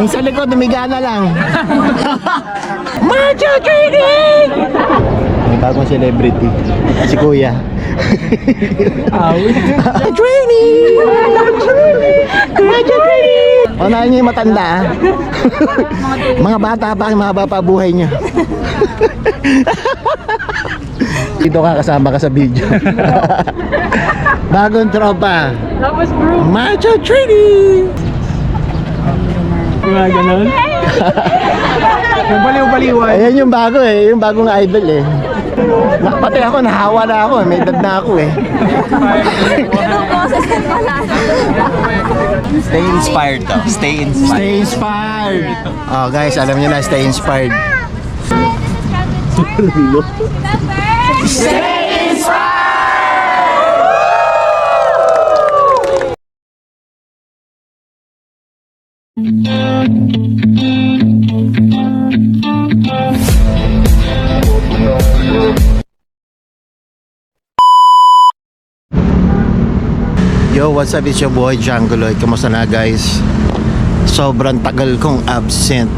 Yung sa likod, umiga na lang. Macho Training! May bagong celebrity. Si Kuya. Training! Macho Training! Unahin niyo yung matanda. Mga bata pa, mahaba pa buhay niyo. Dito ka, kasama ka sa video. Bagong tropa. Tapos bro, Macho Training! mga ganon. Yung baliw-baliwan. Ayan yung bago eh, yung bagong idol eh. Pati ako, nahawa na ako eh, may edad na ako eh. Stay inspired though. Stay inspired. Stay inspired! Oh guys, alam niyo na, stay inspired. Yo, what's up? It's your boy Jangoloy. Kamusta na guys? Sobrang tagal kong absent.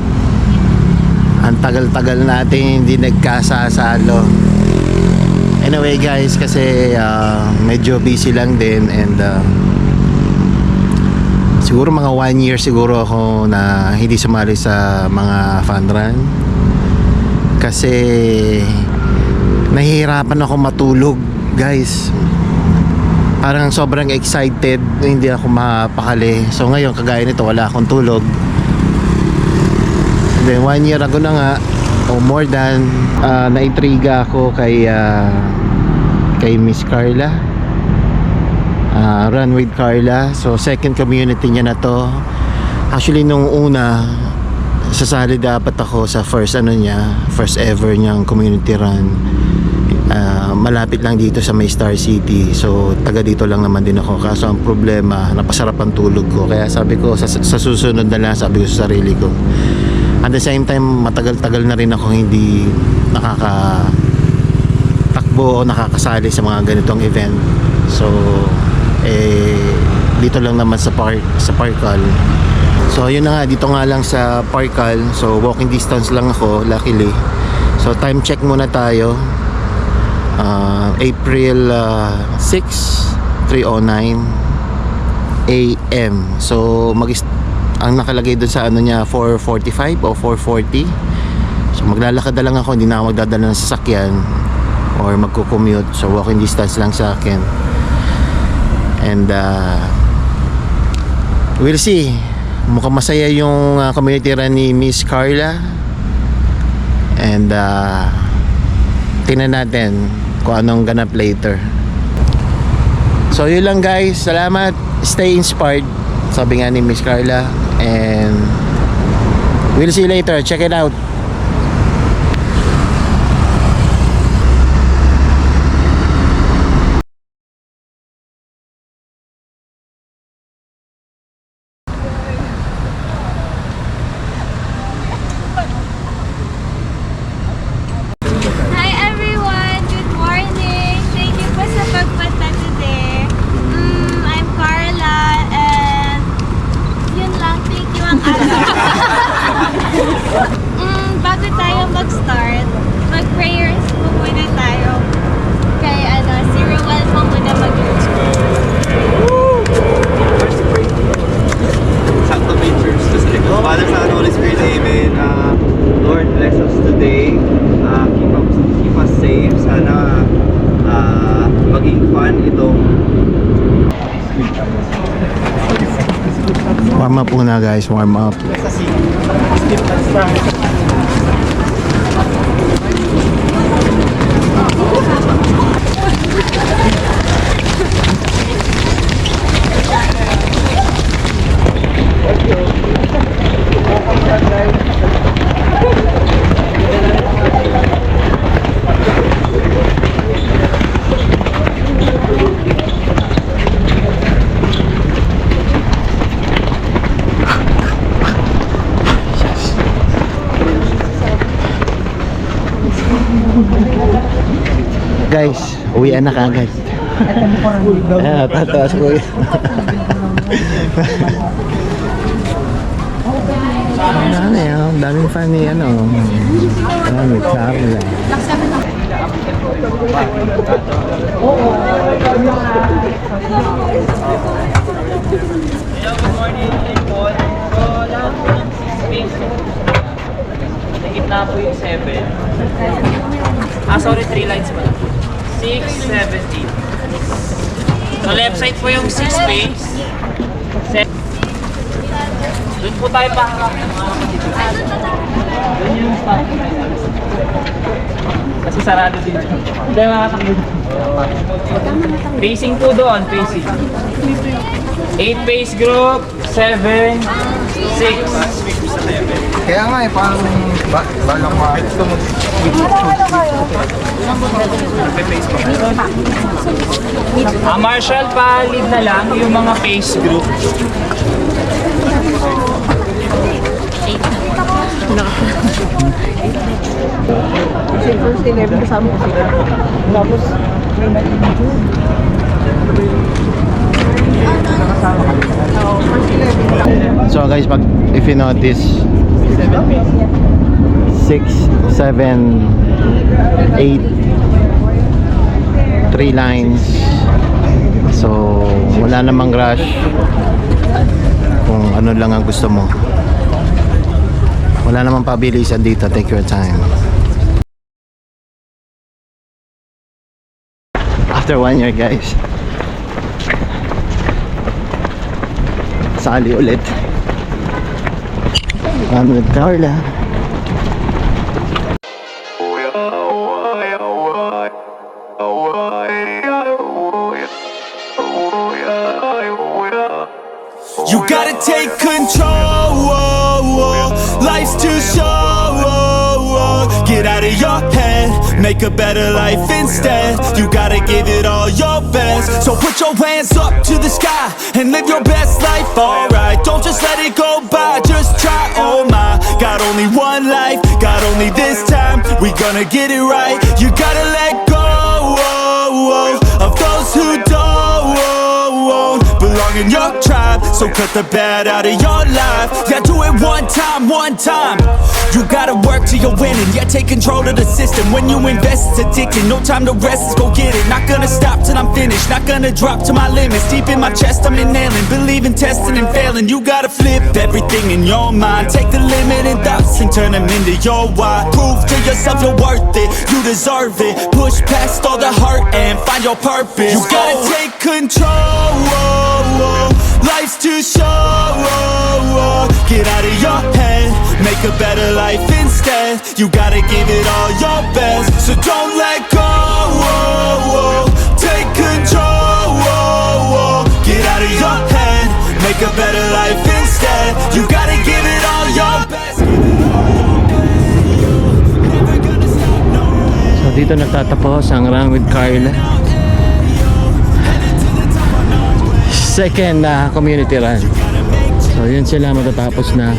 Ang tagal-tagal natin hindi nagkasasalo. Anyway guys, kasi medyo busy lang din. And siguro mga 1 year siguro ako na hindi sumali sa mga fun run. Kasi nahihirapan ako matulog guys. Parang sobrang excited, hindi ako mapakali. So ngayon, kagaya nito, wala akong tulog. And then 1 year ago na nga, o more than, naitriga ako kay Miss Carla. Run with Carla. So second community niya na to. Actually nung una, sasali dapat ako sa first ever niyang community run. Malapit lang dito sa may Star City. So taga dito lang naman din ako. Kaso ang problema, napasarap ang tulog ko. Kaya sabi ko sa susunod na lang, sabi ko sa sarili ko. At the same time, matagal-tagal na rin ako hindi nakakatakbo o nakakasali sa mga ganitong event. So dito lang naman sa Parkal. So yun na nga, dito nga lang sa Parkal. So walking distance lang ako, luckily. So time check muna tayo. April 6, 3:09 AM. So ang nakalagay doon sa ano niya 4:45 o 4:40. So maglalakad na lang ako, hindi na ako magdadala ng sasakyan or magko-commute. So walking distance lang sa akin. And we'll see. Mukhang masaya yung community run ni Miss Carla. And tingnan natin kung anong ganap later. So yun lang guys, salamat. Stay inspired, sabi nga ni Miss Carla. And we'll see you later. Check it out. Hi everyone! Good morning! Thank you po sa pagpunta today. I'm Carla and yun lang, thank you ang bago tayo mag-start, mag-prayers po muna tayo. Kay si Ruel po muna mag-church. Santo Main Church. Father, Son, Holy Spirit, Amen. Lord, bless us today. Keep us safe. Sana maging fun itong Warm up muna guys, warm up. Guys, uwian na kagad. Tataas ko. Ano yun? Daming fan ni ano. Ano, Carla. Good morning, Paul. So, lahat po ng space, sa gitna po yung 7. Sorry, 3 lines pala. 6, 7, 8. So, left side po yung 6 space. Doon po tayo paharap ng mga kapatid. Doon yung stop. Kasi sarado din. Hindi, makatakbo. Facing po doon, facing. 8 pace group, 7, 6. Kaya nga eh, parang balang gusto mo. Marshall pa, lead na lang yung mga pace group. First 11 kasama ko sila. Tapos, So guys, if you notice, 6, 7, 8, 3 lines. So wala namang rush. Kung ano lang ang gusto mo. Wala namang pabilisan dito. Take your time. After 1 year, guys, sali ulit. I'm with Carla. You gotta take control. Life's too short. Get out of your head, make a better life instead. You gotta give it all your best. So put your hands up to the sky and live your best life, alright. Don't just let it go by, just try, oh my. Got only one life, got only this time. We gonna get it right. You gotta let go of those who don't belong in your tribe. So cut the bad out of your life. Yeah, do it one time, one time. You gotta work till you're winning. Yeah, take control of the system. When you invest, it's addicting. No time to rest, let's go get it. Not gonna stop till I'm finished. Not gonna drop to my limits. Deep in my chest, I'm inhaling. Believe in testing and failing. You gotta flip everything in your mind. Take the limiting thoughts and turn them into your why. Prove to yourself you're worth it. You deserve it. Push past all the hurt and find your purpose. You gotta take control. Life's too short. Get out of your head, make a better life instead. You gotta give it all your best. So don't let go. Take control. Get out of your head, make a better life instead. You gotta give it all your best. Never gonna stop, no way. So dito natatapos ang Run with Carla. Second community run. So yun sila, matatapos na.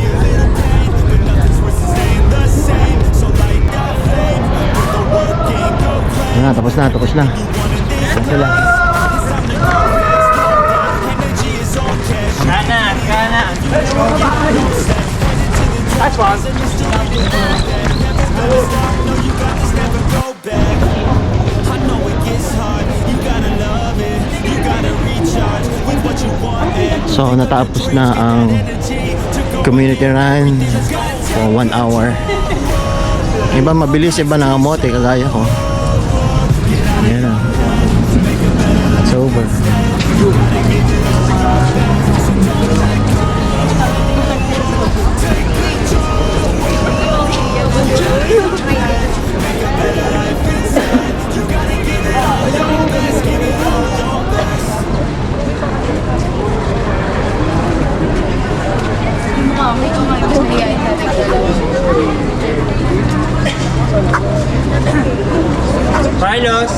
Tapos na. Tapos na sila. Kana. That's fun. So natapos na ang community run for 1 hour. Iba mabilis, iba nangamote kagaya ko. Ayan na. It's over. Carlos!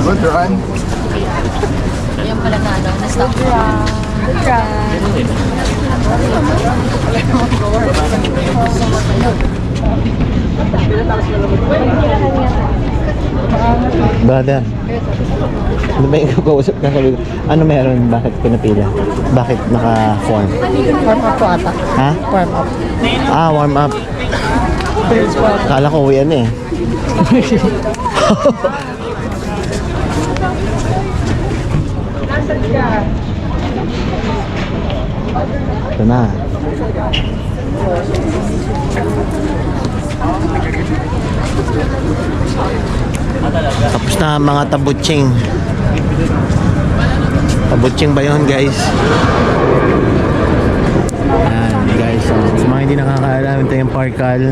good run. Yan pala na ano, na-stop. Good run. Brother, ano ba yung kakausap ka? Ano meron? Bakit pinapila? Bakit naka-form? Warm up po ata. Ha? Warm up. Ah, warm up. Kala ko uwian eh. Nasaan ka? Ito na. Tapos na mga tabutsing. Tabutsing ba yun, guys? Ayan, guys. So, sa mga hindi nakakaalam, ito yung Parkal.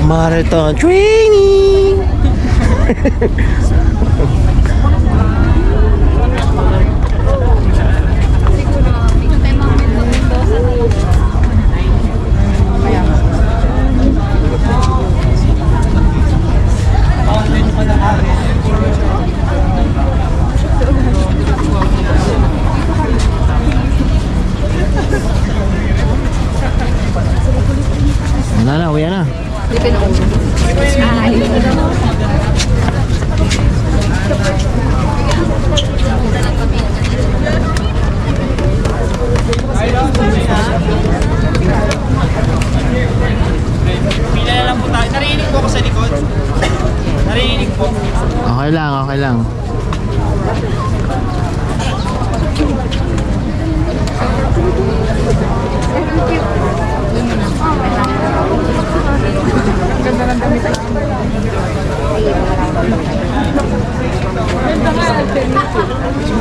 Marathon training. Wala na, uwi na. Pila na lang po tayo. Narinig po ako sa likod. Narinig po. Okay lang, okay lang.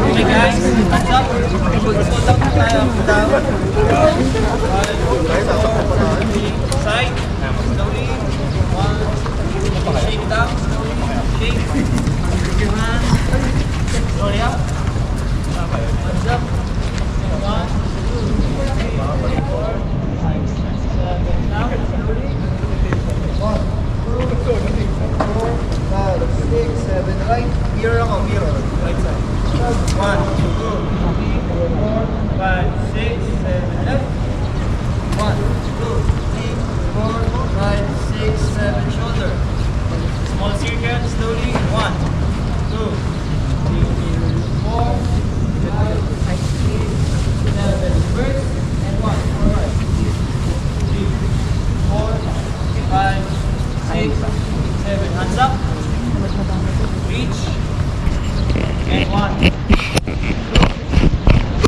Okay guys, hands up. Hold up po tayo. Down. Side. Slowly. One. Shake down. Shake. Your hands. Slowly up. Hands up. 1, 2, 3, 4, 5, 6, 7. Now, slowly. 1, 2, 3, 4, 5, 6, 7. Right. Mirror ako, mirror. Right side. 1, 2, 3, 4, 5, 6, 7. Left. 1, 2, 3, 4, 5, 6, 7. Shoulder. Small circle, slowly. 1, 2, 3, 4, 5, 6, 7. Reverse. And 1, 3, 4, 5, 6, 7. Hands up. Reach. And 1, 2,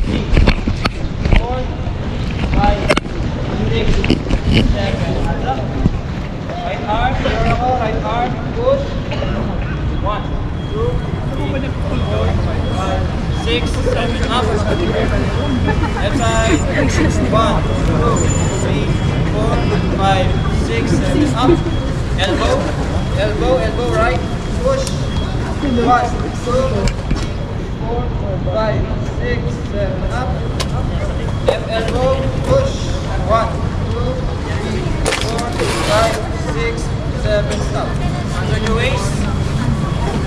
3, 4, 5, 6, 7. Hands up. Right arm, mirror ako, right arm, push. 1, 2, 3, 4, 5, 6, 7. Up. Left side. 1, 2, 3, 4, 5, 6, 7. Up. Elbow, elbow, elbow, right. Push. 1, 2, 3, 4, 5, 6, 7. Up. Left elbow, push. 1, 2, 3, 4, 5, 6, 7. Stop. Under your waist.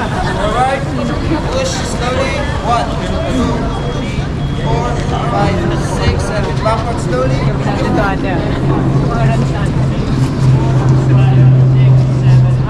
Alright. Push slowly. 1, 2, 3, 4, 5, 6, 7. Backward slowly. Ito ate. 5, 6, 7.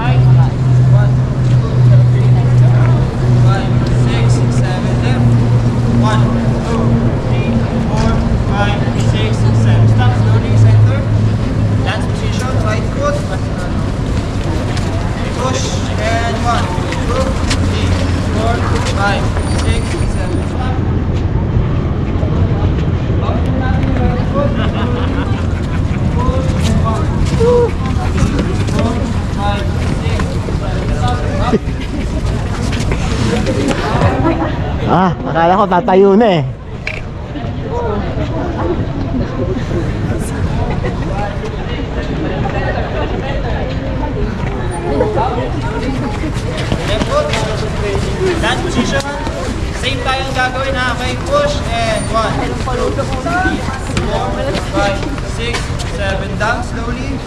Akala ko tatayo na eh. Left foot. That position. Same tayo ang gagawin ha. Okay, push and 1, 2, 3, 4, 5, 6, 7, down slowly.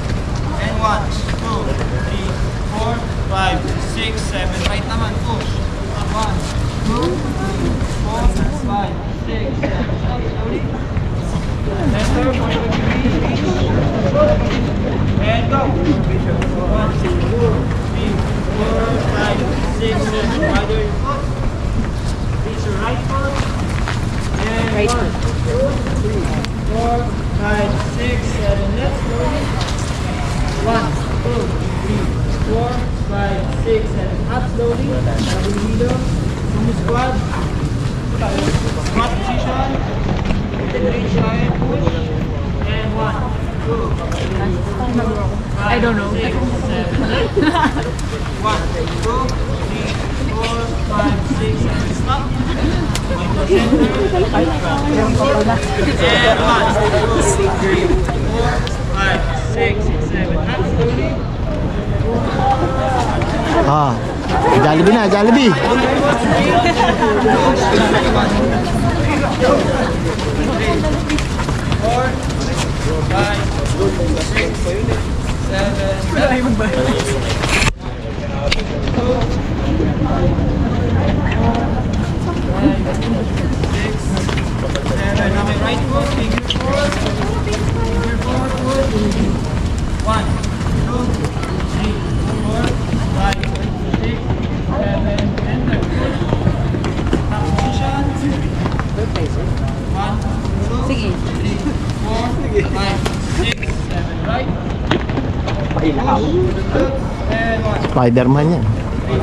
And 1, 2, 3, 4, 5, 6, 7. Right naman, push. 1, 2, 3, 4, 5, 6, 7. Stop slowly. Center, point of view, and go. 1, 2, 3, 4, 5, 6, 7. Wider your foot. Reach your right foot. And Right 1, 2, 3, 4, 5, 6, 7. Left slowly. 1, 2, 3, 4, 5, 6, 7. Up slowly. Double needle. Squat. Squat position. Reach high and push. And 1, 2, 3, 4, 5, I don't know. 6, 7. 1, 2, 3, 4, 5, 6, 7. Stop. Point to center. And 1, 2, 3, 4, 5, 6, 7. Up slowly. Ah, Jollibee na, Jollibee. Four, 5, 6, 7. Now my right foot, figure 4. Figure 4 foot. 1, 2, 3, 4, 5, 6, 7, enter. Top position. 1, 2, 3, 4, 5, 6, 7. Right. Push. And 1. Spider-Man yan. 3,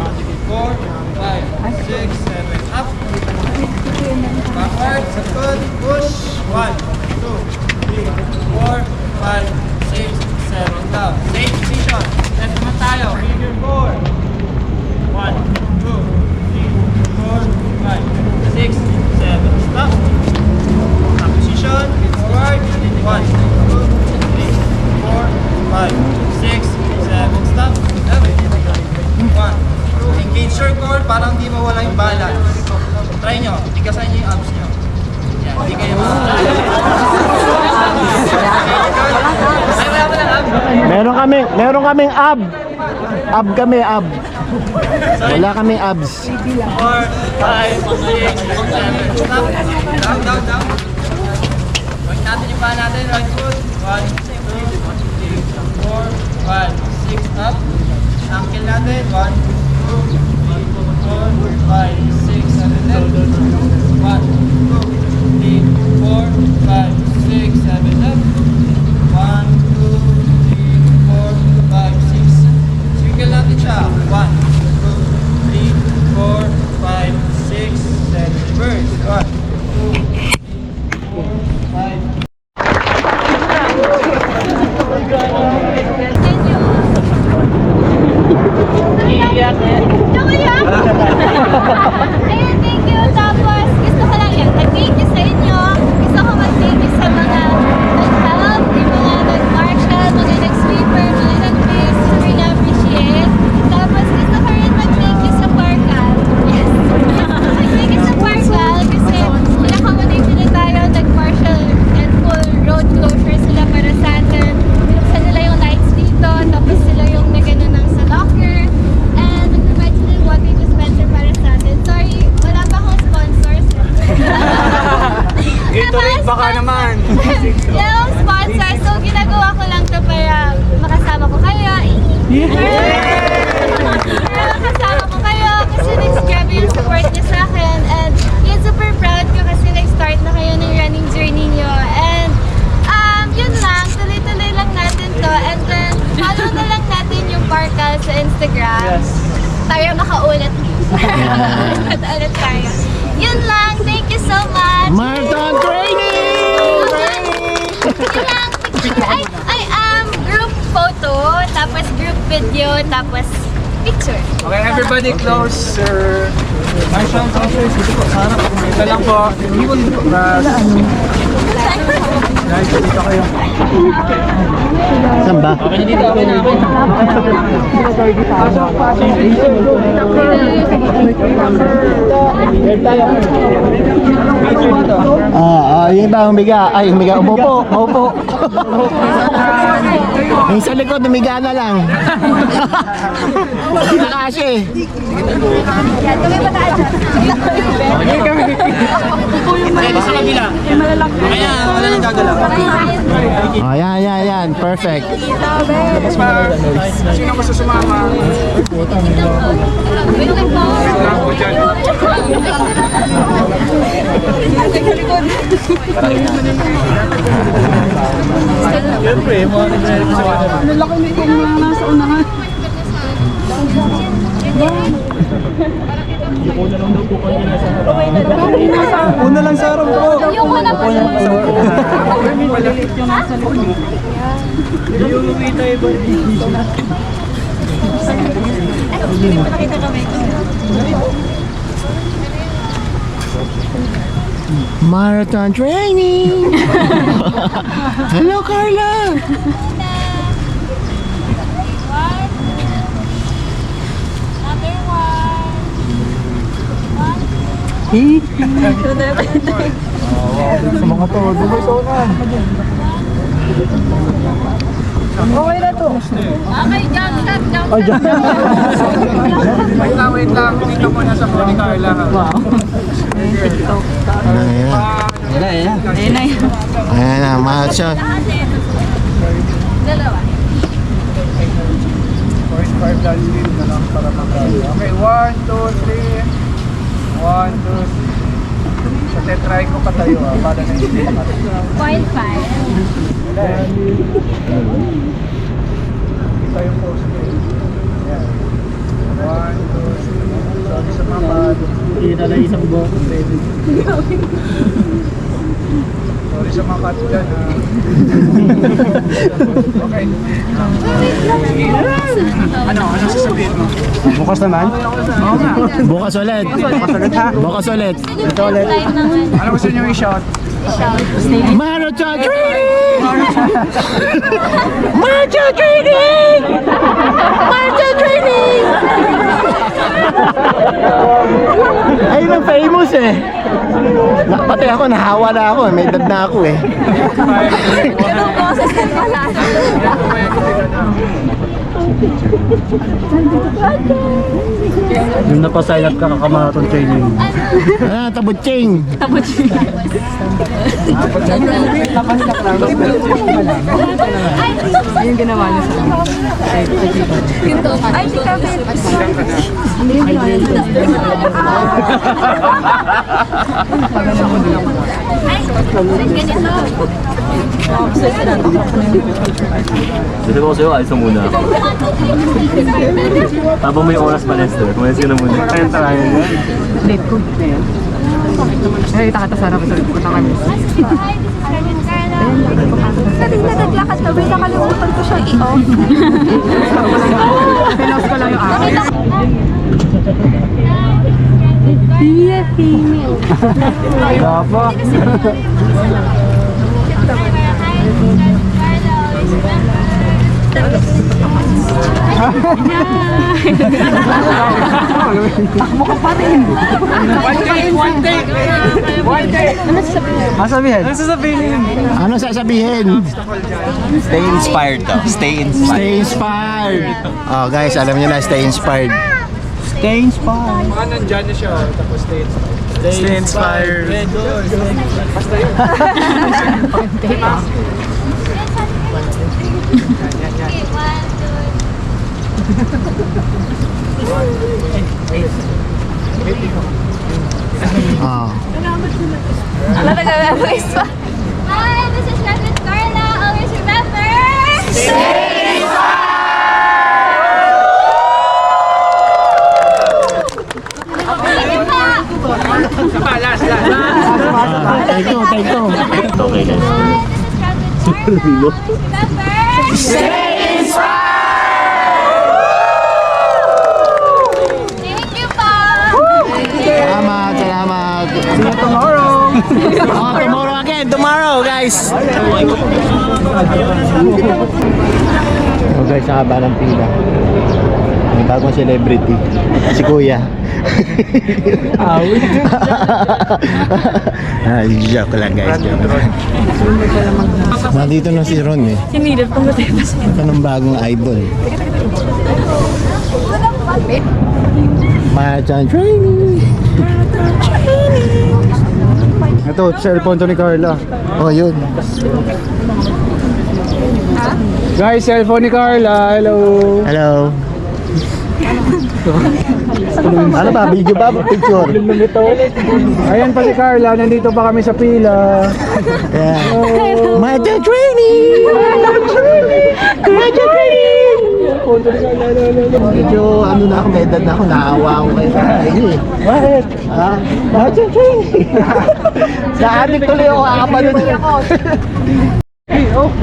4, 5, 6, 7. Up. Backward. Sa foot. Push. 1, 2, 3, 4, 5, 6, 7. Down. Same position. Left naman tayo. Figure 4. 1, 2, 3, 4, 5, 6, 7. Stop. Top position. Forward. 1, 2, 3, 4, 5, 6, 7. Stop. 1, 2. Engage your core para hindi mawala yung balance. Try nyo. Tigasan nyo yung abs nyo. Yan. Hindi kayo mawala. Ay, wala mo ng abs. Meron kaming ab. Ab kami, ab. Wala kaming abs. 4, 5, 6, 7. Stop. Down, down, down. Huwag natin yung paa natin. Right foot. 1, 2, 3, 4, 5, 6. Up. Ankle natin. 1, 2, 3, 4, 5, 6, 7. Left. 1, 2, 3, 4, 5, 6, 7. Left. 1, 2, 3, 4, 5, 6. Circle natin siya. 1, 2, 3, 4, 5, 6, 7. Reverse. 1, 2, 3, 4, 5. Iyak eh. Ayun, thank you. Tapos, gusto ko lang yan. Thank you sa inyo. Gusto ko mag-thank you sa mga nag-help, yung mga nag-marshal, mga nag-sweeper, mga nag-miss. Really appreciate. Tapos, gusto ko rin mag-thank you sa Parkal. Yes. Mag-thank you sa Parkal kasi pinakamunay sila tayo, nag-marshal and full road closure sila para sa atin. Binuksan nila yung lights dito, tapos sila yung nagano ng sa locker. And nag-provide sila yung water dispenser para sa atin. Sorry, wala pa akong sponsors. Gatorade baka naman. Wala akong sponsor, so ginagawa ko lang to para makasama ko kayo. Para makasama ko kayo kasi grabe yung support niyo sa akin. And yun, super proud ko kasi nag-start na kayo ng running journey niyo. And yun lang, tuloy-tuloy lang natin to. And then, follow na lang natin yung Parkal sa Instagram. Para makaulit. Ulit tayo. Yun lang, thank you so much. Marathon training! Yun lang, group photo, tapos group video, tapos picture. Okay, everybody close, sir. Marshall, dito po, sana po. Ito lang po. Ibon dito po. Guys, dito kayo. Saan ba? Okay na dito, okay na. Yun ba? Humiga. Ay, humiga. Umupo. Umupo. Yung sa likod, humiga na lang. Nakasya eh. Sa kabila. Kaya, wala nang gagalaw. Oh, yan. Perfect. Sino gusto sumama? Siyempre, mga Lalaki na itong mga nasa unahan. una lang sa araw ko. Yung una po. Yung lumita iba. Marathon training. Hello, Carla. Another one. Sa mga to, dumay sa unan. Okay na to. Okay, jump, stop, jump. Wait lang. Dito muna sa Pony Carla. Ayan na, marathon. Dalawa. First 5 dance lead na lang para mag-rally. Okay, 1, 2, 3. 1, 2, 3. Sa tetry ko patayo para na hindi makatayo. 0.5. Kita yung post ko. Yan. 1, 2, 3. Sorry sa mga bad. Hindi na isang buhok. Sorry sa mga cut dyan. Okay. Ano sasabihin mo? Bukas naman? Oo nga. Bukas ulit. Bukas ulit. Ito ulit. Ano gusto nyo i-shot? Marathon training! Marathon training! Marathon training! Ayun ang famous eh. Pati ako, nahawa na ako. May edad na ako eh. Ganong boses ng pala. Yung napasign up ka kakamarathon training. Tabutsing. Yung ginawa niya sa akin. Ay, si Kabit. Hindi yung ginawa niya sa akin. Ay, ganito. Dito ko sa'yo, alis mo muna ako. Habang may oras pa, Lester. Kumalis ka na muna. Kaya tayo na. Late ko. Ay, takata sana ko sa punta kami. Hi, this is Carmen Carla. Kanina naglakad na, may nakalimutan ko siya i-off. Pinost ko lang yung akin. female. Gapa. Hi, this is Carla. Always remember. Takbo ka pa rin. Ano sasabihin? Ano sasabihin? Stay inspired daw. Stay Stay inspired. Oh guys, alam niyo na, stay inspired. Stay inspired. Baka nandyan na siya. Tapos stay inspired. Stay inspired. Basta yun. Okay, 1, 2. Oh. Hi, this is Carmen Carla. Always remember. Take two. Okay, guys. Hi, this is Carmen Carla. Always remember. Thank you, pa. Salamat. See you tomorrow. Oh, tomorrow again. Tomorrow, guys. Oh, guys, sa haba ng pila. May bagong celebrity. Si Kuya. Joke lang guys. Joke lang. Nandito na si Ron eh. Sinilip kong kasi. Ito ng bagong idol. Machan training. Ito, cellphone to ni Carla. Oh, yun. Guys, cellphone ni Carla. Hello. Hello. Ano ba? Video ba? Picture? Ayan pa si Carla. Nandito pa kami sa pila. Yeah. Machan training. Machan training. Medyo ano na ako, may edad na ako, naawa ako kayo sa inyo eh. Bakit? Ha? Machan training. Sa atin tuloy ako kakapanood.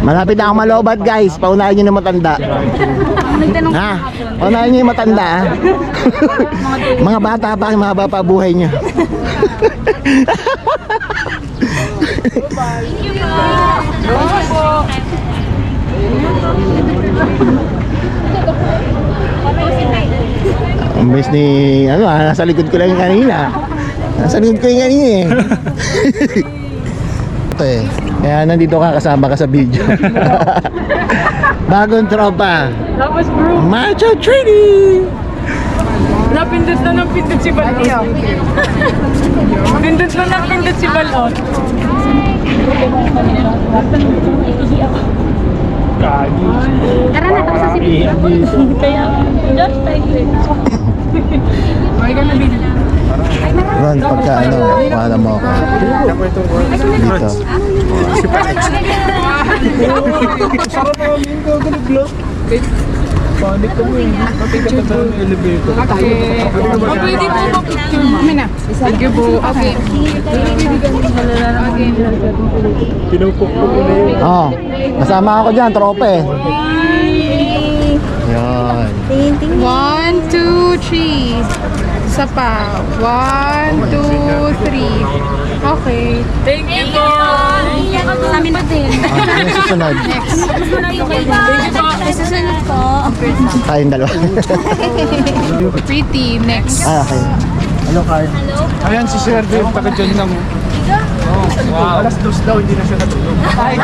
Malapit na ako malobat guys. Paunahin nyo na matanda. Ha? Paunahin nyo yung matanda ha? Mga bata pa, mga bata buhay nyo. Ang best ni, ano nasa likod ko lang yung kanina. Nasa likod ko yung kanina eh. Ito eh. Kaya nandito ka, kasama ka sa video. Bagong tropa. Tapos bro, Macho training! napindot na ng pindot si Balot. Pindot na ng pindot si Balot. Tara na, tapos sa sipin. Kaya, just like it. Ay, ka na din. Ron, pagka ano, wala mo ako. Dito. Sarap na yung ko. Ganun-glot. Panik ka mo eh. Matikat na tayo ng elevator. Okay. Pwede po mag-picture mo. Kami na. Thank you po. Okay. Pinupok ko na yun. Oh, kasama ako dyan, tropa eh. Yan. 1, 2, 3. Isa pa. 1, 2, 3. Okay. Thank you po. Sa amin pa din. Ano susunod? Susunod po. Tayong dalawa. Pretty. Next. Okay. Ano kaya? Ayan si Sir Dave, taga dyan lang. Oh, wow. Alas 2 daw, hindi na siya natulog. Ay,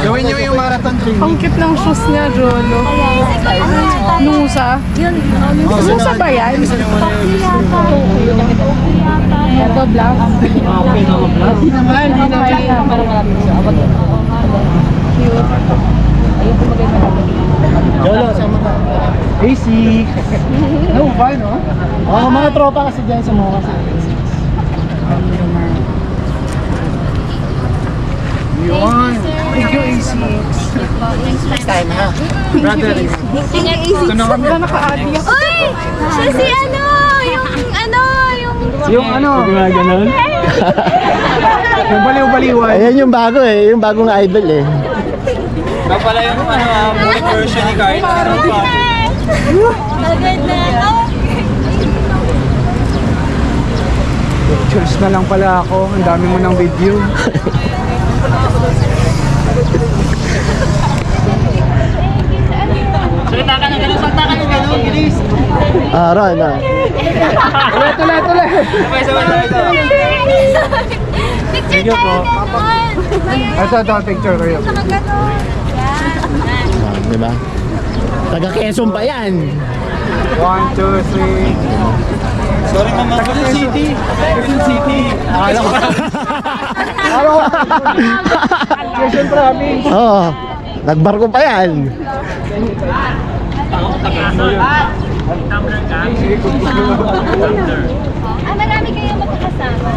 gawin niyo yung marathon training. Ang cute ng shoes niya, Rolo. Nusa. Nusa ba yan? Ito, black. Okay na mag-vlog. Hindi na. Jolo, sama ka. AC. No, fun, no? Oh, mga tropa kasi dyan sa mga kasi. Yun. Thank you, AC. Next time ha. Brother, ito na kami. Naka-adi ako. Uy! Siya si ano! Yung ano? Gumaganon? Yung baliw-baliwan. Ayan yung bago eh, yung bagong idol eh. Ikaw pala yung full version ni Carla. Agad na ako. Pictures na lang pala ako. Ang dami mo ng video. Ah, Ron, ah. Tuloy. Picture tayo ganon. Ito, picture kayo. Sama ganon. Yan. Di ba? Taga Quezon pa yan. 1, 2, 3. Sorry mama, Quezon City. Quezon City. Akala ko. Quezon Province. Oo. Nagbarko pa yan. Marami kayong magkakasama.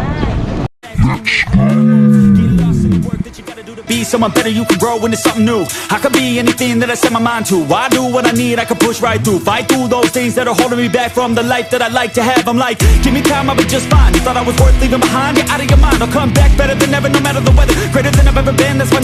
Be someone better, you can grow into something new. I could be anything that I set my mind to. I do what I need, I can push right through. Fight through those things that are holding me back from the life that I like to have. I'm like, give me time, I'll be just fine. You thought I was worth leaving behind? You're out of your mind, I'll come back better than ever, no matter the weather. Greater than I've ever been, that's my new